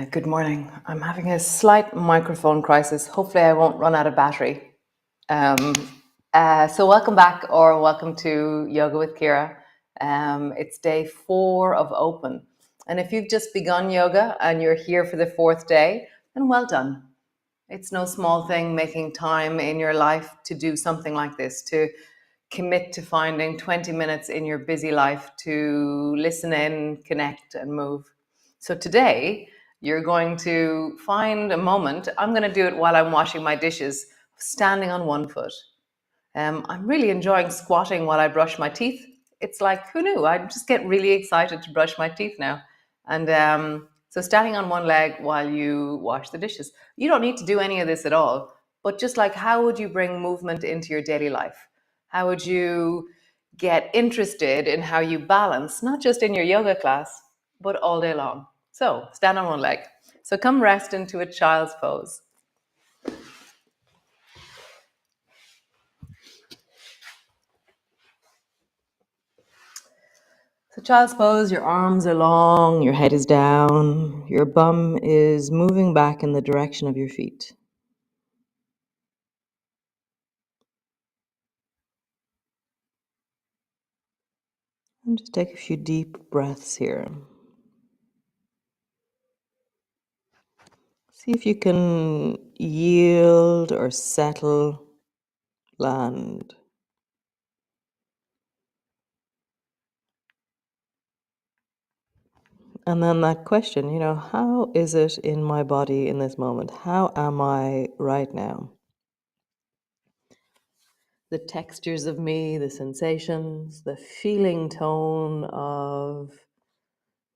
Good morning. I'm having a slight microphone crisis. Hopefully, I won't run out of battery. So welcome back, or welcome to Yoga with Ciara. It's day 4 of Open. And if you've just begun yoga and you're here for the 4th day, then well done. It's no small thing making time in your life to do something like this, to commit to finding 20 minutes in your busy life to listen in, connect, and move. So today, you're going to find a moment. I'm going to do it while I'm washing my dishes, standing on one foot. I'm really enjoying squatting while I brush my teeth. It's like, who knew? I just get really excited to brush my teeth now. And so standing on one leg while you wash the dishes. You don't need to do any of this at all, but just like, how would you bring movement into your daily life? How would you get interested in how you balance, not just in your yoga class, but all day long? So stand on one leg. So come rest into a child's pose. So child's pose, your arms are long, your head is down, your bum is moving back in the direction of your feet. And just take a few deep breaths here. See if you can yield or settle, land. And then that question, how is it in my body in this moment? How am I right now? The textures of me, the sensations, the feeling tone of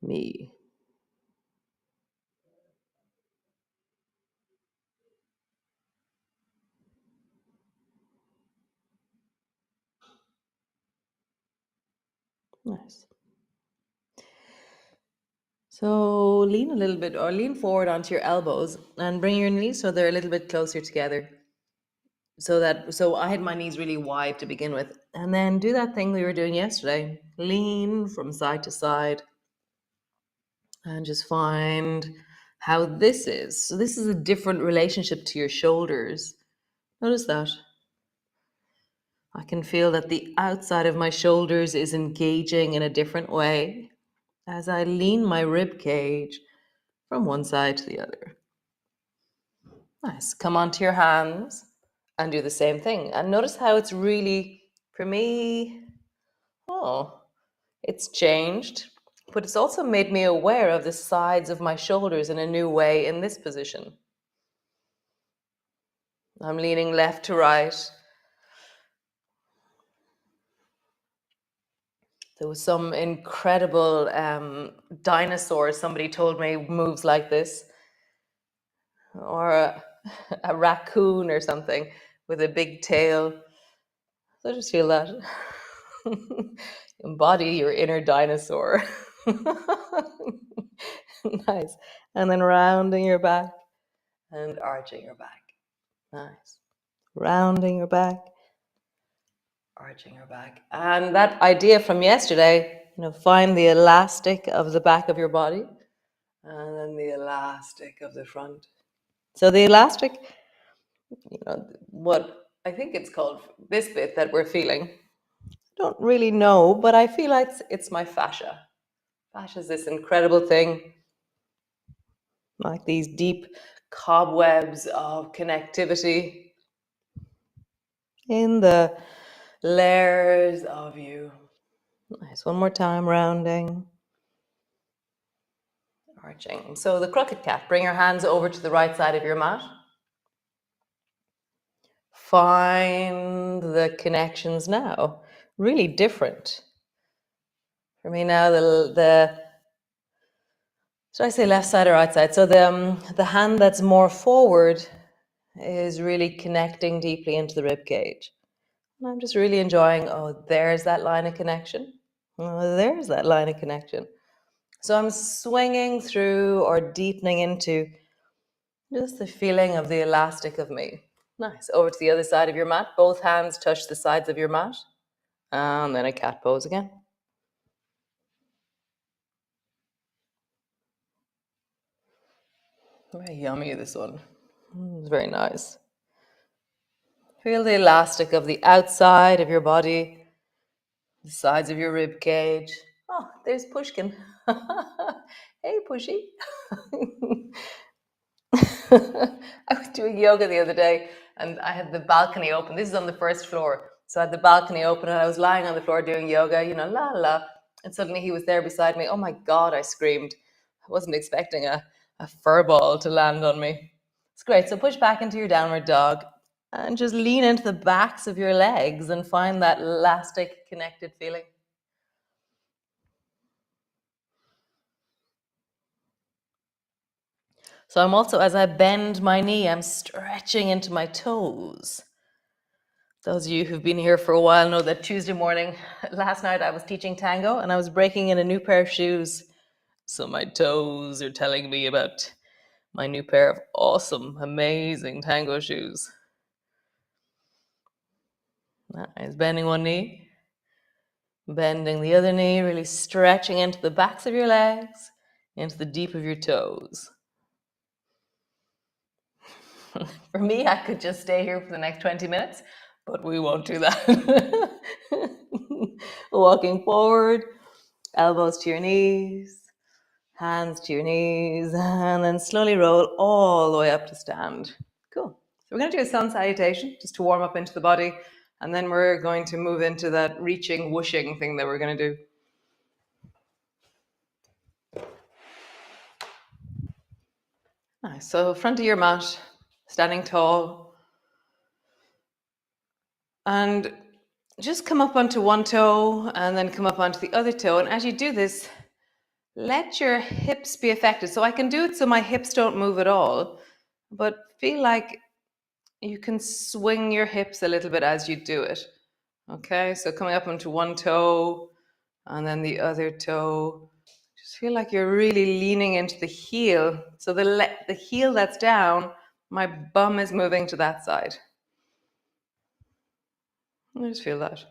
me. Nice. So lean a little bit, or lean forward onto your elbows and bring your knees so they're a little bit closer together. So I had my knees really wide to begin with. And then do that thing we were doing yesterday. Lean from side to side and just find how this is. So this is a different relationship to your shoulders. Notice that. I can feel that the outside of my shoulders is engaging in a different way as I lean my rib cage from one side to the other. Nice. Come onto your hands and do the same thing. And notice how it's really, for me, it's changed, but it's also made me aware of the sides of my shoulders in a new way in this position. I'm leaning left to right. There was some incredible dinosaur, somebody told me, moves like this, or a raccoon or something with a big tail. So just feel that. Embody your inner dinosaur. Nice. And then rounding your back and arching your back. Nice. Rounding your back, arching your back. And that idea from yesterday, find the elastic of the back of your body and then the elastic of the front. So the elastic, what I think it's called, this bit that we're feeling, don't really know, but I feel like it's my fascia. Fascia is this incredible thing, like these deep cobwebs of connectivity in the layers of you. Nice. One more time, rounding, arching. So the crooked cat, bring your hands over to the right side of your mat. Find the connections now. Really different. For me now, should I say left side or right side? So the hand that's more forward is really connecting deeply into the rib cage. And I'm just really enjoying, there's that line of connection. Oh, there's that line of connection. So I'm swinging through or deepening into just the feeling of the elastic of me. Nice. Over to the other side of your mat. Both hands touch the sides of your mat. And then a cat pose again. Very yummy, this one. It's very nice. Feel the elastic of the outside of your body, the sides of your rib cage. Oh, there's Pushkin. Hey, Pushy. I was doing yoga the other day and I had the balcony open. This is on the first floor. So I had the balcony open and I was lying on the floor doing yoga, la la. And suddenly he was there beside me. Oh my God, I screamed. I wasn't expecting a fur ball to land on me. It's great. So push back into your downward dog and just lean into the backs of your legs and find that elastic connected feeling. So I'm also, as I bend my knee, I'm stretching into my toes. Those of you who've been here for a while know that Tuesday morning, last night, I was teaching tango and I was breaking in a new pair of shoes. So my toes are telling me about my new pair of awesome, amazing tango shoes. Nice. Bending one knee, bending the other knee, really stretching into the backs of your legs, into the deep of your toes. For me, I could just stay here for the next 20 minutes, but we won't do that. Walking forward, elbows to your knees, hands to your knees, and then slowly roll all the way up to stand. Cool. So we're going to do a sun salutation just to warm up into the body, and then we're going to move into that reaching, whooshing thing that we're going to do. Nice. So front of your mat, standing tall, and just come up onto one toe and then come up onto the other toe. And as you do this, let your hips be affected. So I can do it so my hips don't move at all, but feel like you can swing your hips a little bit as you do it. Okay, so coming up onto one toe and then the other toe. Just feel like you're really leaning into the heel. So the heel that's down, my bum is moving to that side. I just feel that.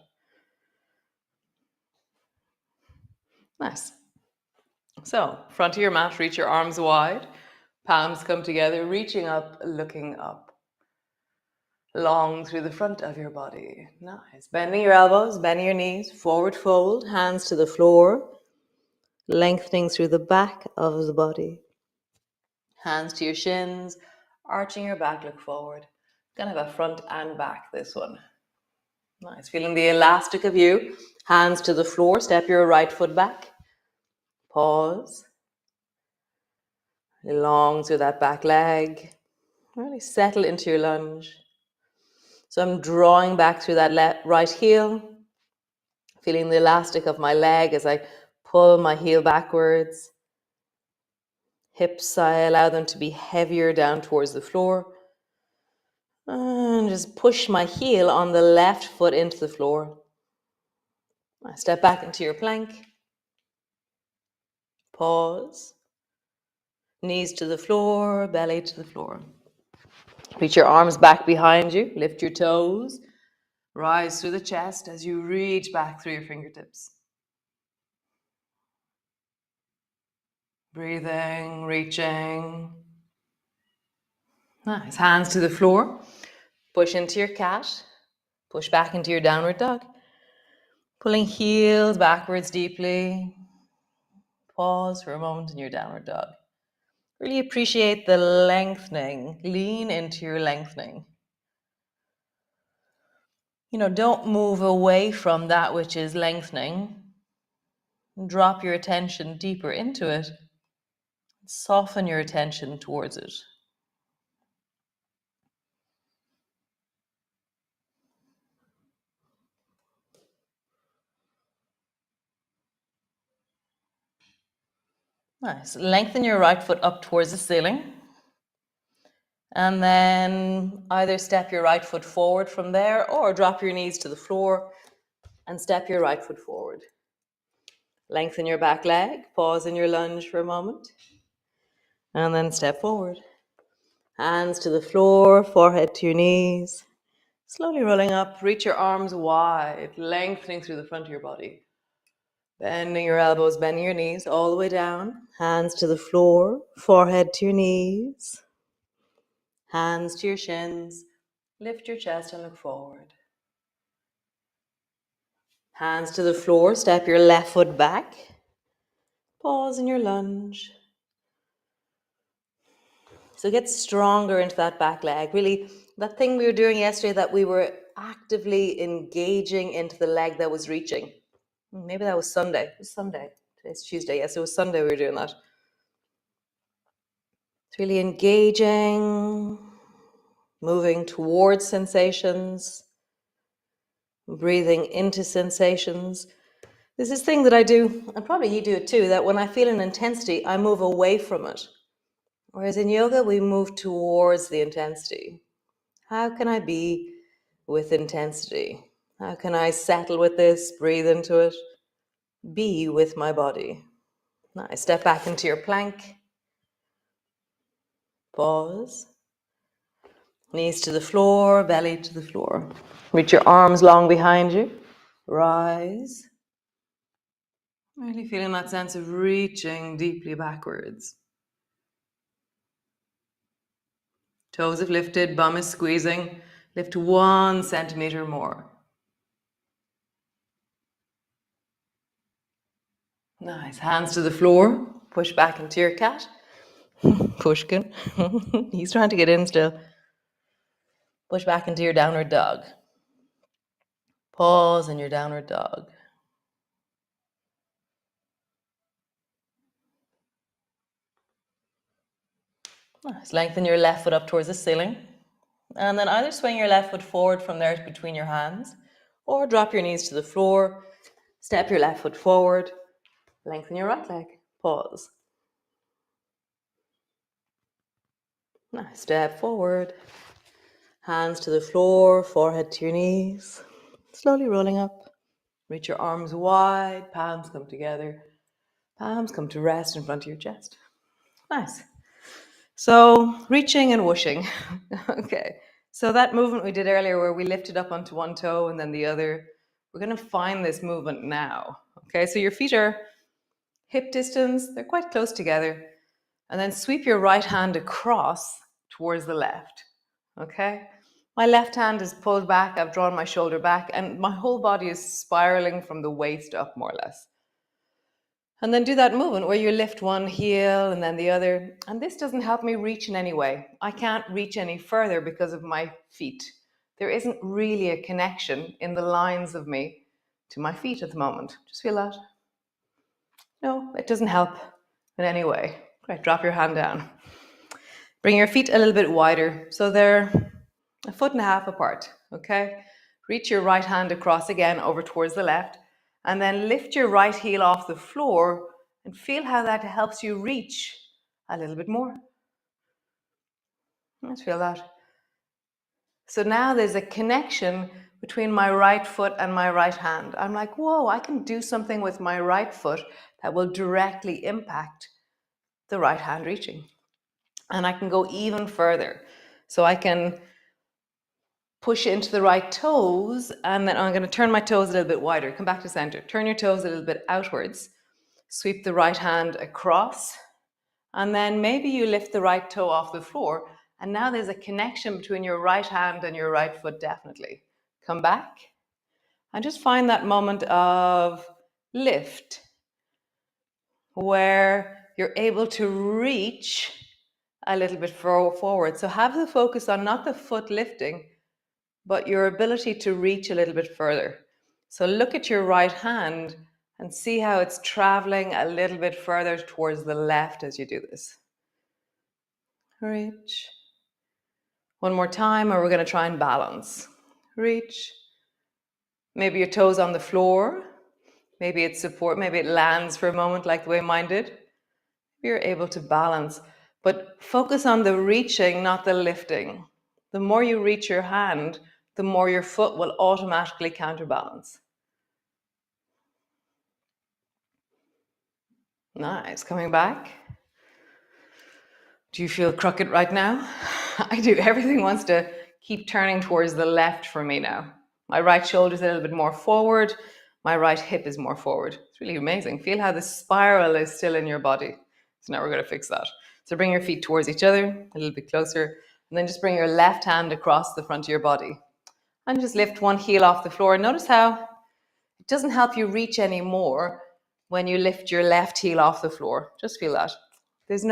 Nice. So, front of your mat, reach your arms wide. Palms come together, reaching up, looking up. Long through the front of your body. Nice. Bending your elbows, bending your knees, forward fold, hands to the floor. Lengthening through the back of the body. Hands to your shins, arching your back, look forward. Gonna have a front and back, this one. Nice. Feeling the elastic of you. Hands to the floor, step your right foot back. Pause. Long through that back leg. Really settle into your lunge. So I'm drawing back through that right heel. Feeling the elastic of my leg as I pull my heel backwards. Hips, I allow them to be heavier down towards the floor. And just push my heel on the left foot into the floor. I step back into your plank. Pause. Knees to the floor, belly to the floor. Reach your arms back behind you. Lift your toes. Rise through the chest as you reach back through your fingertips. Breathing, reaching. Nice. Hands to the floor. Push into your cat. Push back into your downward dog. Pulling heels backwards deeply. Pause for a moment in your downward dog. Really appreciate the lengthening. Lean into your lengthening. Don't move away from that which is lengthening. Drop your attention deeper into it. Soften your attention towards it. Nice. Lengthen your right foot up towards the ceiling. And then either step your right foot forward from there or drop your knees to the floor and step your right foot forward. Lengthen your back leg. Pause in your lunge for a moment. And then step forward. Hands to the floor, forehead to your knees. Slowly rolling up, reach your arms wide, lengthening through the front of your body. Bending your elbows, bending your knees all the way down. Hands to the floor, forehead to your knees. Hands to your shins. Lift your chest and look forward. Hands to the floor, step your left foot back. Pause in your lunge. So get stronger into that back leg. Really, that thing we were doing yesterday that we were actively engaging into the leg that was reaching. Maybe that was Sunday. It was Sunday. Today's Tuesday. Yes, it was Sunday we were doing that. It's really engaging, moving towards sensations, breathing into sensations. There's this thing that I do, and probably you do it too, that when I feel an intensity, I move away from it. Whereas in yoga, we move towards the intensity. How can I be with intensity? How can I settle with this, breathe into it, be with my body? Now I step back into your plank. Pause. Knees to the floor, belly to the floor. Reach your arms long behind you. Rise. Really feeling that sense of reaching deeply backwards. Toes have lifted, bum is squeezing. Lift 1 centimeter more. Nice. Hands to the floor. Push back into your cat. Pushkin. He's trying to get in still. Push back into your downward dog. Pause in your downward dog. Nice. Lengthen your left foot up towards the ceiling. And then either swing your left foot forward from there between your hands, or drop your knees to the floor, step your left foot forward, lengthen your right leg. Pause. Nice. Step forward. Hands to the floor, forehead to your knees. Slowly rolling up. Reach your arms wide, palms come together. Palms come to rest in front of your chest. Nice. So reaching and whooshing. Okay. So that movement we did earlier where we lifted up onto one toe and then the other, we're going to find this movement now. Okay. So your feet are hip distance. They're quite close together. And then sweep your right hand across towards the left. Okay. My left hand is pulled back. I've drawn my shoulder back and my whole body is spiraling from the waist up more or less. And then do that movement where you lift one heel and then the other. And this doesn't help me reach in any way. I can't reach any further because of my feet. There isn't really a connection in the lines of me to my feet at the moment. Just feel that. No, it doesn't help in any way. Great, drop your hand down. Bring your feet a little bit wider. So they're 1.5 feet apart, okay? Reach your right hand across again over towards the left. And then lift your right heel off the floor and feel how that helps you reach a little bit more. Let's feel that. So now there's a connection between my right foot and my right hand. I'm like, whoa, I can do something with my right foot that will directly impact the right hand reaching. And I can go even further. So I can push into the right toes, and then I'm going to turn my toes a little bit wider. Come back to center. Turn your toes a little bit outwards. Sweep the right hand across, and then maybe you lift the right toe off the floor. And now there's a connection between your right hand and your right foot, definitely. Come back and just find that moment of lift where you're able to reach a little bit forward. So have the focus on not the foot lifting, but your ability to reach a little bit further. So look at your right hand and see how it's traveling a little bit further towards the left as you do this. Reach. One more time, and we're going to try and balance. Reach. Maybe your toes on the floor. Maybe it's support. Maybe it lands for a moment like the way mine did. You're able to balance, but focus on the reaching, not the lifting. The more you reach your hand, the more your foot will automatically counterbalance. Nice. Coming back. Do you feel crooked right now? I do. Everything wants to keep turning towards the left for me now. My right shoulder is a little bit more forward. My right hip is more forward. It's really amazing. Feel how the spiral is still in your body. So now we're going to fix that. So bring your feet towards each other, a little bit closer, and then just bring your left hand across the front of your body. And just lift one heel off the floor. Notice how it doesn't help you reach anymore when you lift your left heel off the floor. Just feel that. There's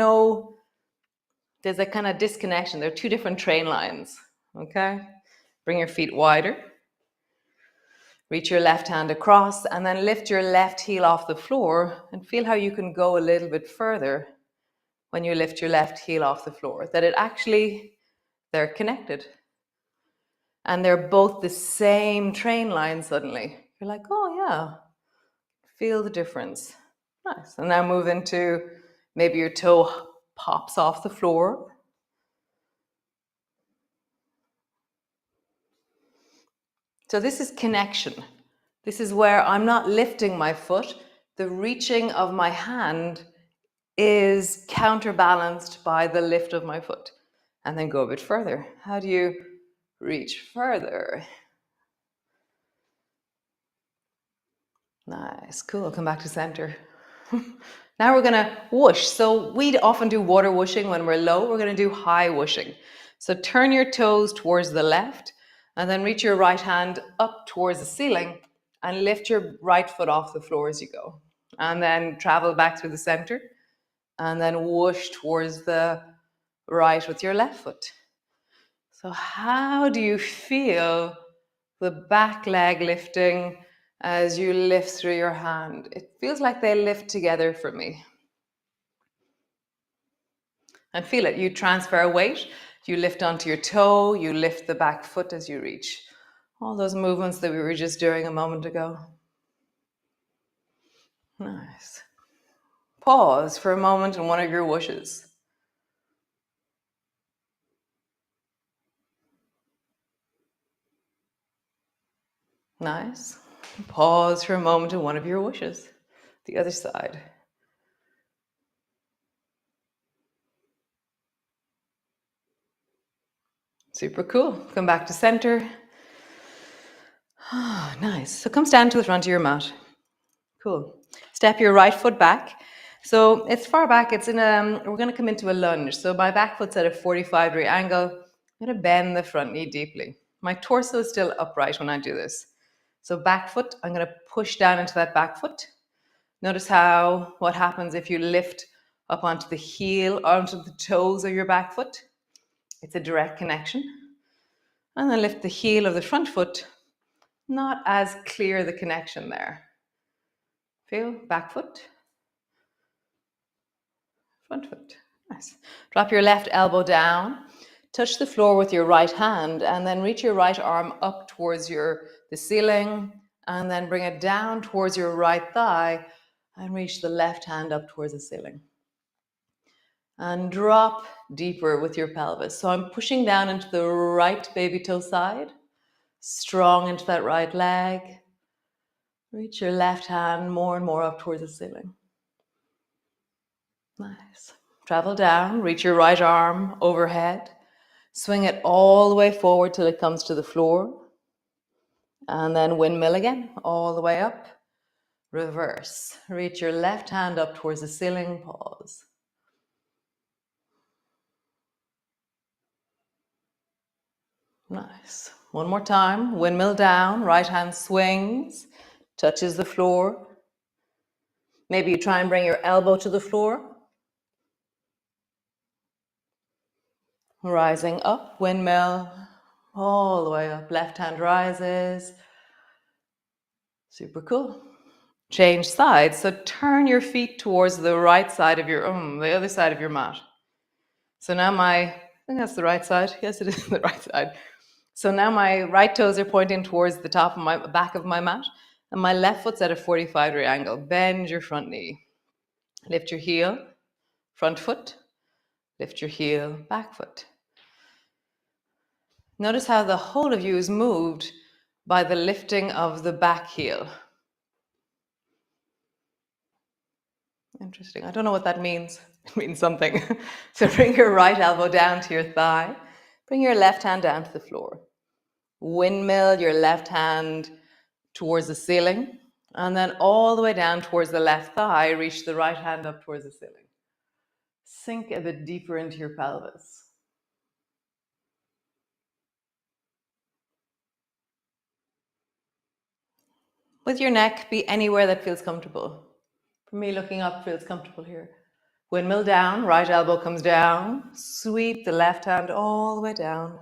a kind of disconnection. There are two different train lines, okay? Bring your feet wider. Reach your left hand across and then lift your left heel off the floor and feel how you can go a little bit further when you lift your left heel off the floor. That they're connected. And they're both the same train line suddenly. You're like, oh yeah, feel the difference. Nice. And now move into maybe your toe pops off the floor. So this is connection. This is where I'm not lifting my foot. The reaching of my hand is counterbalanced by the lift of my foot. And then go a bit further. How do you reach further? Nice, cool. Come back to center. Now we're going to whoosh. So we often do water whooshing when we're low. We're going to do high whooshing. So turn your toes towards the left and then reach your right hand up towards the ceiling and lift your right foot off the floor as you go. And then travel back through the center and then whoosh towards the right with your left foot. So how do you feel the back leg lifting as you lift through your hand? It feels like they lift together for me. And feel it. You transfer weight, you lift onto your toe, you lift the back foot as you reach. All those movements that we were just doing a moment ago. Nice. Pause for a moment in one of your whooshes. Nice. Pause for a moment in one of your whooshes. The other side. Super cool. Come back to center. Ah, nice. So come stand to the front of your mat. Cool. Step your right foot back. So it's far back. We're going to come into a lunge. So my back foot's at a 45-degree angle. I'm going to bend the front knee deeply. My torso is still upright when I do this. So back foot, I'm going to push down into that back foot. Notice what happens if you lift up onto the heel, onto the toes of your back foot. It's a direct connection. And then lift the heel of the front foot. Not as clear the connection there. Feel back foot, front foot. Nice. Drop your left elbow down. Touch the floor with your right hand and then reach your right arm up towards the ceiling And then bring it down towards your right thigh and reach the left hand up towards the ceiling. And drop deeper with your pelvis. So I'm pushing down into the right baby toe side, strong into that right leg. Reach your left hand more and more up towards the ceiling. Nice. Travel down, reach your right arm overhead. Swing it all the way forward till it comes to the floor. And then windmill again, all the way up. Reverse. Reach your left hand up towards the ceiling. Pause. Nice. One more time. Windmill down. Right hand swings. Touches the floor. Maybe you try and bring your elbow to the floor. Rising up. Windmill. All the way up. Left hand rises. Super cool. Change sides. So turn your feet towards the right side of your, the other side of your mat. So now I think that's the right side. Yes, it is the right side. So now my right toes are pointing towards the top of my back of my mat, and my left foot's at a 45-degree angle. Bend your front knee. Lift your heel, front foot. Lift your heel, back foot. Notice how the whole of you is moved by the lifting of the back heel. Interesting. I don't know what that means. It means something. So bring your right elbow down to your thigh. Bring your left hand down to the floor. Windmill your left hand towards the ceiling. And then all the way down towards the left thigh, reach the right hand up towards the ceiling. Sink a bit deeper into your pelvis. With your neck, be anywhere that feels comfortable. For me, looking up feels comfortable here. Windmill down, right elbow comes down. Sweep the left hand all the way down.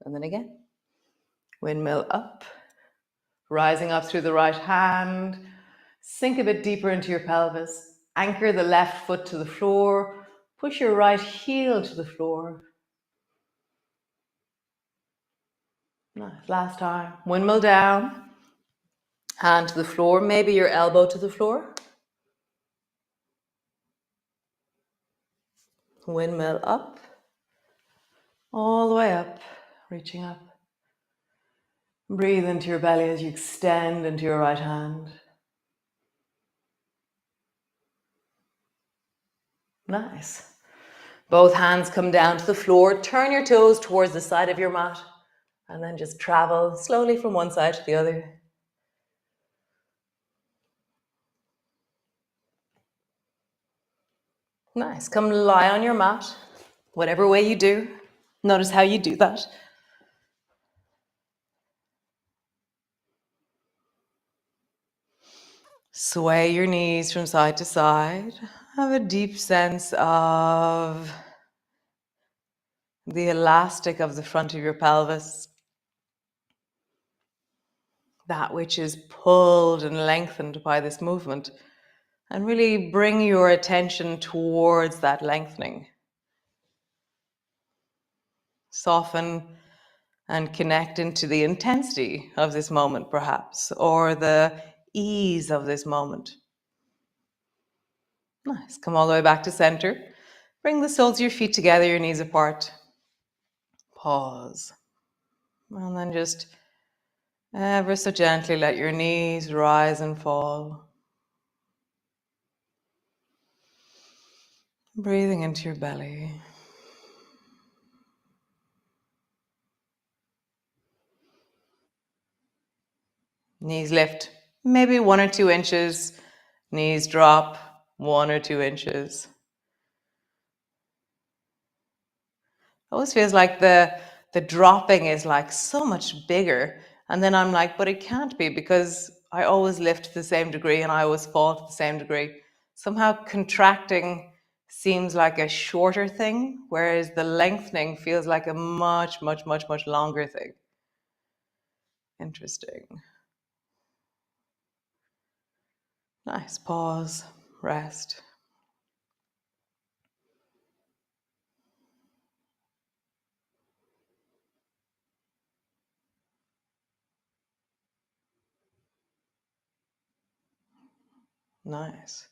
And then again. Windmill up. Rising up through the right hand. Sink a bit deeper into your pelvis. Anchor the left foot to the floor. Push your right heel to the floor. Nice. Last time. Windmill down. Hand to the floor. Maybe your elbow to the floor. Windmill up. All the way up. Reaching up. Breathe into your belly as you extend into your right hand. Nice. Both hands come down to the floor. Turn your toes towards the side of your mat. And then just travel slowly from one side to the other. Nice. Come lie on your mat, whatever way you do. Notice how you do that. Sway your knees from side to side. Have a deep sense of the elastic of the front of your pelvis. That which is pulled and lengthened by this movement. And really bring your attention towards that lengthening. Soften and connect into the intensity of this moment, perhaps, or the ease of this moment. Nice. Come all the way back to center. Bring the soles of your feet together, your knees apart. Pause. And then just ever so gently let your knees rise and fall. Breathing into your belly. Knees lift, maybe 1 or 2 inches. Knees drop 1 or 2 inches. Always feels like the dropping is like so much bigger. And then I'm like, but it can't be because I always lift to the same degree and I always fall to the same degree. Somehow contracting seems like a shorter thing, whereas the lengthening feels like a much, much, much, much longer thing. Interesting. Nice. Pause. Rest. Nice.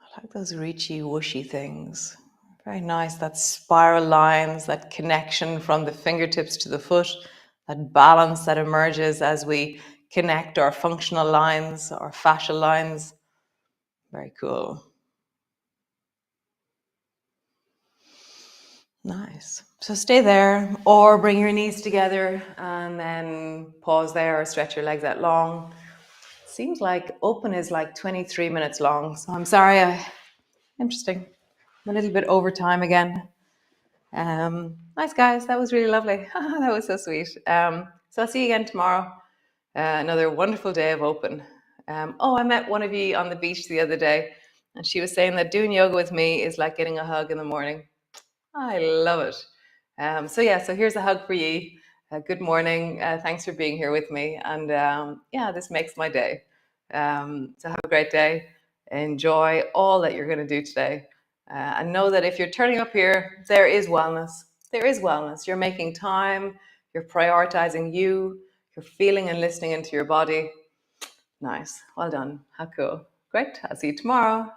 I like those reachy, whooshy things. Very nice. That spiral lines, that connection from the fingertips to the foot, that balance that emerges as we connect our functional lines, our fascial lines. Very cool. Nice. So stay there or bring your knees together and then pause there or stretch your legs out long. Seems like open is like 23 minutes long. So I'm sorry. Interesting. I'm a little bit over time again. Nice guys. That was really lovely. That was so sweet. So I'll see you again tomorrow. Another wonderful day of open. I met one of you on the beach the other day, and she was saying that doing yoga with me is like getting a hug in the morning. I love it. So here's a hug for you. Good morning. Thanks for being here with me. And this makes my day. So have a great day. Enjoy all that you're going to do today. And know that if you're turning up here, there is wellness. There is wellness. You're making time. You're prioritizing you. You're feeling and listening into your body. Nice. Well done. How cool. Great. I'll see you tomorrow.